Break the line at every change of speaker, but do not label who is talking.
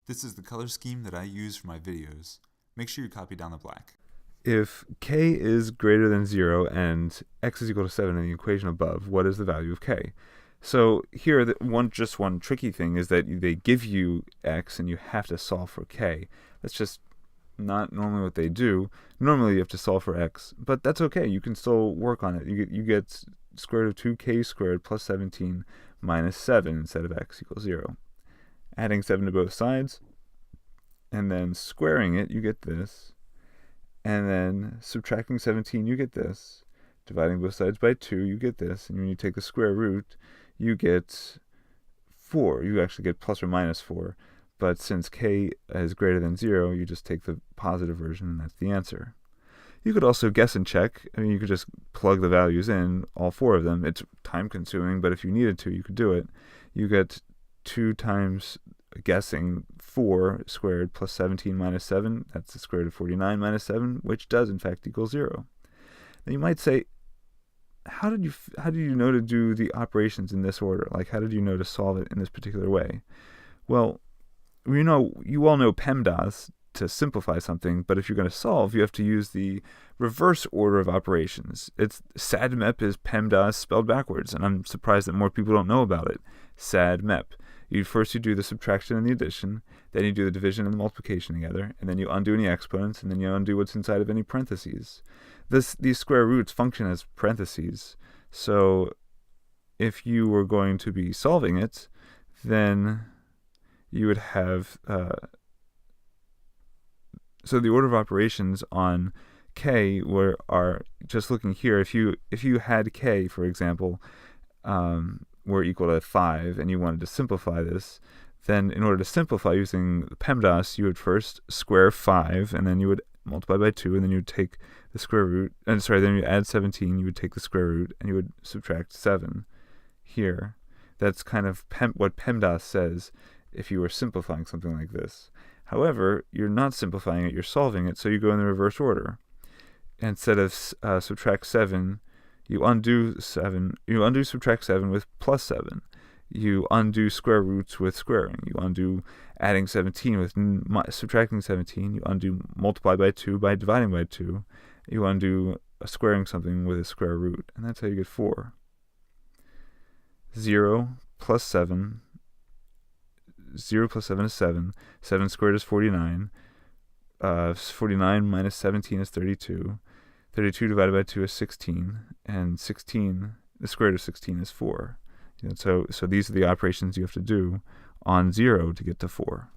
This is the color scheme that I use for my videos. Make sure you copy down the black.
If k is greater than 0 and x is equal to 7 in the equation above, what is the value of k? So here, one tricky thing is that they give you x and you have to solve for k. That's just not normally what they do. Normally you have to solve for x, but that's okay. You can still work on it. You get square root of 2k squared plus 17 minus 7 instead of x equals 0. Adding 7 to both sides, and then squaring it, you get this. And then subtracting 17, you get this. Dividing both sides by 2, you get this. And when you take the square root, you get 4. You actually get plus or minus 4. But since k is greater than 0, you just take the positive version, and that's the answer. You could also guess and check. I mean, you could just plug the values in, all 4 of them. It's time-consuming, but if you needed to, you could do it. You get 2 times guessing 4 squared plus 17 minus 7. That's the square root of 49 minus 7, which does, in fact, equal 0. Now, you might say, how did you know to do the operations in this order? Like, how did you know to solve it in this particular way? Well, you all know Pemdas to simplify something, but if you're going to solve, you have to use the reverse order of operations. SADMEP is Pemdas spelled backwards, and I'm surprised that more people don't know about it. SADMEP. First you do the subtraction and the addition, then you do the division and the multiplication together, and then you undo any exponents, and then you undo what's inside of any parentheses. These square roots function as parentheses, so if you were going to be solving it, then you would have so the order of operations on k are just looking here. If you had k, for example, were equal to 5, and you wanted to simplify this, then in order to simplify using the Pemdas, you would first square 5, and then you would multiply by 2, and then you would take the square root, then you add 17, you would take the square root, and you would subtract 7 here. That's kind of what Pemdas says if you were simplifying something like this. However, you're not simplifying it, you're solving it, so you go in the reverse order. Instead of subtract 7, you undo subtract 7 with plus 7. You undo square roots with squaring. You undo adding 17 with subtracting 17. You undo multiply by 2 by dividing by 2. You undo squaring something with a square root. And that's how you get 4. 0 plus 7. 0 plus 7 is 7. 7 squared is 49. 49 minus 17 is 32. 32 divided by 2 is 16, and 16, the square root of 16 is 4. So these are the operations you have to do on 0 to get to 4.